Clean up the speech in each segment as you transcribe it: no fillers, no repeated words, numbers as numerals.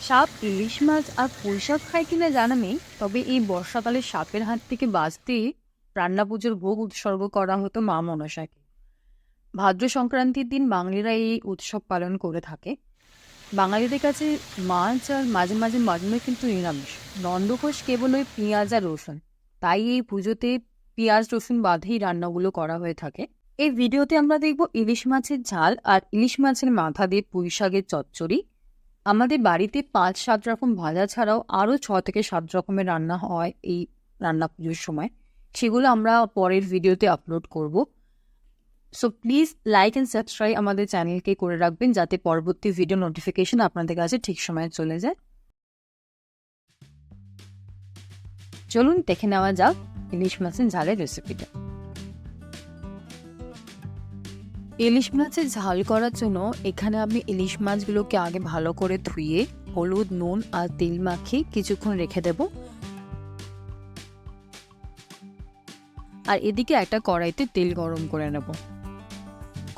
সাপ, ইলিশ মাছ আর পুঁইশাক খায় কিনা জানা নেই, তবে এই বর্ষাকালে সাপের হাত থেকে বাঁচতে রান্না পুজোর ভোগ উৎসর্গ করা হতো মা মনসাকে। ভাদ্র সংক্রান্তির দিন বাঙালিরা এই উৎসব পালন করে থাকে। বাঙালিদের কাছে মাছ আর মাঝে মাঝে মাঝে কিন্তু নিরামিষ। নন্দঘোষ কেবল ওই পেঁয়াজ আর রসুন, তাই এই পুজোতে পেঁয়াজ রসুন বাঁধেই রান্নাগুলো করা হয়ে থাকে। এই ভিডিওতে আমরা দেখব ইলিশ মাছের ঝাল আর ইলিশ মাছের মাথা দিয়ে পুঁইশাকের চচ্চড়ি। আমাদের বাড়িতে ৫-৭ রকম ভাজা ছাড়াও আরও ৬ থেকে ৭ রকমের রান্না হয় এই রান্না পুজোর সময়। সেগুলো আমরা পরের ভিডিওতে আপলোড করব। So please like and subscribe আমাদের চ্যানেলকে করে রাখবেন, যাতে পরবর্তী ভিডিও নোটিফিকেশন আপনাদের কাছে ঠিক সময়ে চলে যায়। চলুন দেখে নেওয়া যাক ইলিশ মাছের ঝালের রেসিপিটা। ইলিশ মাছের ঝাল করার জন্য এখানে আমি ইলিশ মাছগুলোকে আগে ভালো করে ধুয়ে হলুদ, নুন আর তেল মাখিয়ে কিছুক্ষণ রেখে দেব। আর এদিকে একটা কড়াইতে তেল গরম করে নেব।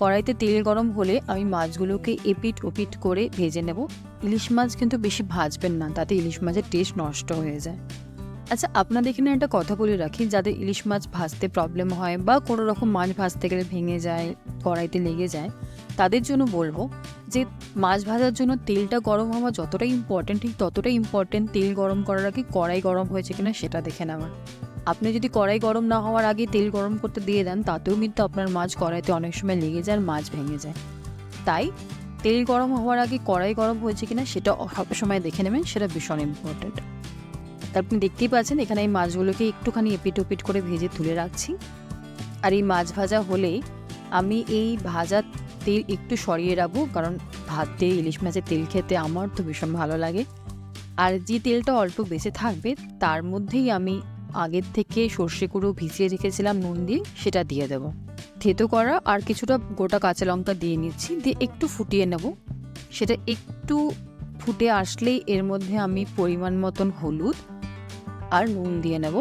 কড়াইতে তেল গরম হলে আমি মাছগুলোকে এপিট ওপিট করে ভেজে নেব। ইলিশ মাছ কিন্তু বেশি ভাজবেন না, তাতে ইলিশ মাছের টেস্ট নষ্ট হয়ে যায়। আচ্ছা, আপনাদের এখানে একটা কথা বলে রাখি, যাদের ইলিশ মাছ ভাজতে প্রবলেম হয় বা কোনো রকম মাছ ভাজতে গেলে ভেঙে যায়, কড়াইতে লেগে যায়, তাদের জন্য বলবো যে মাছ ভাজার জন্য তেলটা গরম হওয়া যতটা ইম্পর্টেন্ট, ঠিক ততটাই ইম্পর্টেন্ট তেল গরম করার আগে কড়াই গরম হয়েছে কিনা সেটা দেখে নেওয়া। আপনি যদি কড়াই গরম না হওয়ার আগে তেল গরম করতে দিয়ে দেন, তাতেও কিন্তু আপনার মাছ কড়াইতে অনেক সময় লেগে যায় আর মাছ ভেঙে যায়। তাই তেল গরম হওয়ার আগে কড়াই গরম হয়েছে কিনা সেটা সবসময় দেখে নেবেন, সেটা ভীষণ ইম্পর্টেন্ট। আপনি দেখতেই পাচ্ছেন এখানে এই মাছগুলোকে একটুখানি এপিট ওপিট করে ভেজে তুলে রাখছি। আর এই মাছ ভাজা হলেই আমি এই ভাজা তেল একটু সরিয়ে রাখবো, কারণ ভাত দিয়ে ইলিশ মাছের তেল খেতে আমার তো ভীষণ ভালো লাগে। আর যে তেলটা অল্প বেঁচে থাকবে তার মধ্যেই আমি আগের থেকে সর্ষে গুঁড়ো ভিজিয়ে রেখেছিলাম নুন দিয়ে, সেটা দিয়ে দেবো। থেতো করা আর কিছুটা গোটা কাঁচা লঙ্কা দিয়ে নিচ্ছি, দিয়ে একটু ফুটিয়ে নেব। সেটা একটু ফুটে আসলেই এর মধ্যে আমি পরিমাণ মতন হলুদ আর নুন দিয়ে নেব।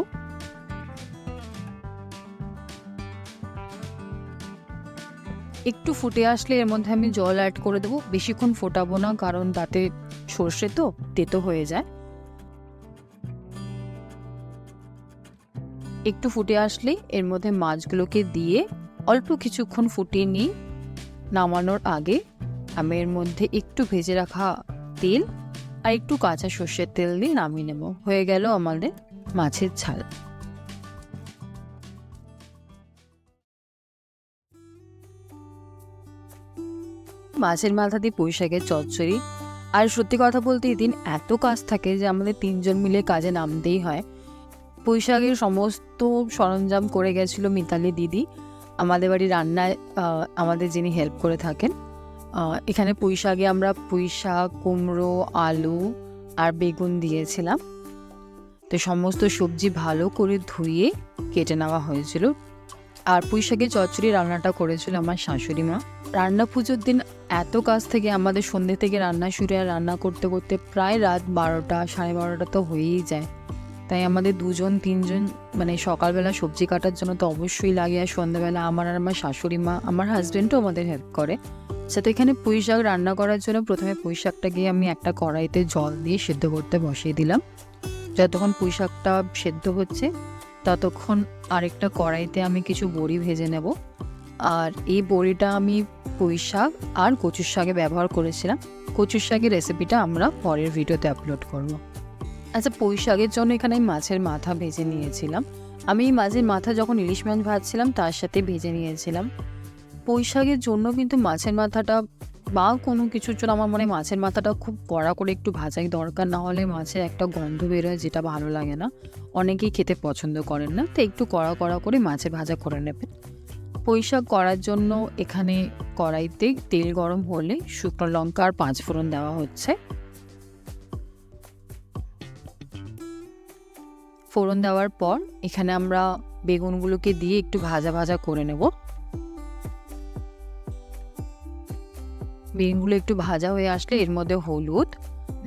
একটু ফুটে আসলে এর মধ্যে আমি জল অ্যাড করে দেবো। বেশিক্ষণ ফোটাবো না, কারণ তাতে সর্ষে তো তেতো হয়ে যায়। একটু ফুটে আসলে এর মধ্যে মাছগুলোকে দিয়ে অল্প কিছুক্ষণ ফুটিয়ে নিই। নামানোর আগে আমি এর মধ্যে একটু ভেজে রাখা তেল আর একটু কাঁচা সর্ষের তেল দিয়ে নামিয়ে নেব। হয়ে গেল আমাদের মাছের ঝাল। মাছের মাথা দিয়ে পুঁইশাকের চচ্চড়ি। আর সত্যি কথা বলতে এদিন এত কাজ থাকে যে আমাদের ৩ জন মিলে কাজে নামতেই হয়। পুঁইশাকের সমস্ত সরঞ্জাম করে গেছিলো মিতালি দিদি, আমাদের বাড়ি রান্নায় আমাদের যিনি হেল্প করে থাকেন। এখানে পুঁইশাকে আমরা পুঁইশাক, কুমড়ো, আলু আর বেগুন দিয়েছিলাম। তো সমস্ত সবজি ভালো করে ধুয়ে কেটে নেওয়া হয়েছিল। আর পুঁইশাকের চচ্চড়ি রান্নাটা করেছিল আমার শাশুড়ি মা। রান্না পুজোর দিন এত কাজ থেকে আমাদের সন্ধ্যে থেকে রান্না শুরু, আর রান্না করতে করতে প্রায় রাত ১২টা, ১২:৩০ তো হয়েই যায়। তাই আমাদের ২-৩ জন মানে সকালবেলা সবজি কাটার জন্য তো অবশ্যই লাগে, আর সন্ধ্যাবেলা আমার আর আমার শাশুড়ি মা, আমার হাজব্যান্ডও আমাদের হেল্প করে। সাথে এখানে পুঁইশাক রান্না করার জন্য প্রথমে পুঁইশাকটাকে আমি একটা কড়াইতে জল দিয়ে সেদ্ধ করতে বসিয়ে দিলাম। যতক্ষণ পুঁইশাকটা সেদ্ধ হচ্ছে ততক্ষণ আরেকটা কড়াইতে আমি কিছু বড়ি ভেজে নেব। আর এই বড়িটা আমি পুঁইশাক আর কচুর শাকে ব্যবহার করেছিলাম। কচুর শাকের রেসিপিটা আমরা পরের ভিডিওতে আপলোড করব। আচ্ছা, পুঁইশাকের জন্য এখানে আমি মাছের মাথা ভেজে নিয়েছিলাম। আমি এই মাছের মাথা যখন ইলিশ মাছ ভাজছিলাম তার সাথে ভেজে নিয়েছিলাম। পুঁইশাকের জন্য কিন্তু মাছের মাথাটা বা কোনো কিছুর জন্য আমার মনে হয় মাছের মাথাটা খুব কড়া করে একটু ভাজাই দরকার, না হলে মাছের একটা গন্ধ বেরোয় যেটা ভালো লাগে না, অনেকেই খেতে পছন্দ করেন না। তো একটু কড়া কড়া করে মাছের ভাজা করে নেবেন। পুঁইশাক করার জন্য এখানে কড়াইতে তেল গরম হলে শুকনো লঙ্কা আর ৫ ফোড়ন দেওয়া হচ্ছে। ফোড়ন দেওয়ার পর এখানে আমরা বেগুনগুলোকে দিয়ে একটু ভাজা ভাজা করে নেব। বেগুনগুলো একটু ভাজা হয়ে আসলে এর মধ্যে হলুদ,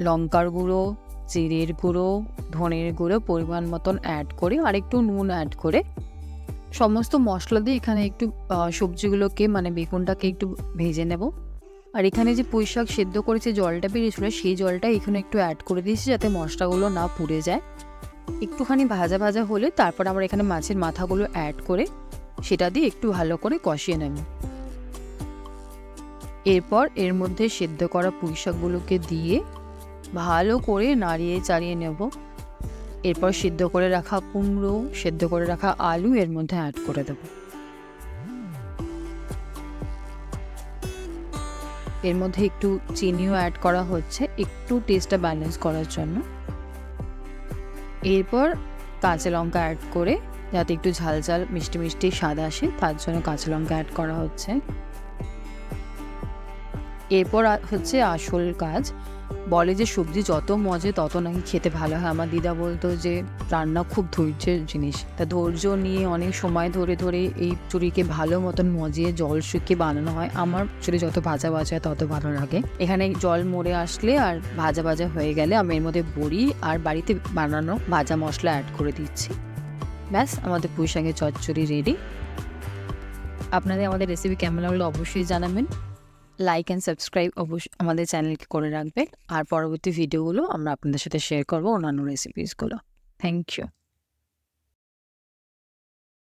লঙ্কার গুঁড়ো, জিরের গুঁড়ো, ধনের গুঁড়ো পরিমাণ মতন অ্যাড করে আর একটু নুন অ্যাড করে সমস্ত মশলা দিয়ে এখানে একটু সবজিগুলোকে মানে বেগুনটাকে একটু ভেজে নেব। আর এখানে যে পুঁই শাক সেদ্ধ করে যে জলটা বেরিয়েছিল সেই জলটা এখানে একটু অ্যাড করে দিয়েছি যাতে মশলাগুলো না পুড়ে যায়। একটুখানি ভাজা ভাজা হলে তারপর আমরা এখানে মাছের মাথাগুলো অ্যাড করে সেটা দিয়ে একটু ভালো করে কষিয়ে নেব। এরপর এর মধ্যে সেদ্ধ করা পুঁই শাকগুলোকে দিয়ে ভালো করে নাড়িয়ে চাড়িয়ে নেব। এরপর সিদ্ধ করে রাখা কুমড়ো, সেদ্ধ করে রাখা আলু এর মধ্যে অ্যাড করে দেব। এর মধ্যে একটু চিনিও অ্যাড করা হচ্ছে একটু টেস্টটা ব্যালেন্স করার জন্য। এরপর কাঁচা লঙ্কা অ্যাড করে যাতে একটু ঝাল ঝাল মিষ্টি মিষ্টি স্বাদ আসে তার জন্য কাঁচা লঙ্কা অ্যাড করা হচ্ছে। এরপর হচ্ছে আসল কাজ। বলে যে সবজি যত মজে তত নাকি খেতে ভালো হয়। আমার দিদা বলতো যে রান্না খুব ধৈর্যের জিনিস, তা ধৈর্য নিয়ে অনেক সময় ধরে ধরে এই চুরিকে ভালো মতন মজিয়ে জল শুকিয়ে বানানো হয়। আমার চুরি যত ভাজা ভাজা তত ভালো লাগে। এখানে জল মরে আসলে আর ভাজা ভাজা হয়ে গেলে আমি এর মধ্যে বড়ি আর বাড়িতে বানানো ভাজা মশলা অ্যাড করে দিচ্ছি। ব্যাস, আমাদের পুঁই শাকের চচ্চড়ি রেডি। আপনাদের আমাদের রেসিপি কেমন লাগলো অবশ্যই জানাবেন। লাইক অ্যান্ড সাবস্ক্রাইব অবশ্যই আমাদের চ্যানেলকে করে রাখবেন। আর পরবর্তী ভিডিওগুলো আমরা আপনাদের সাথে শেয়ার করবো অন্যান্য রেসিপিসগুলো। Thank you.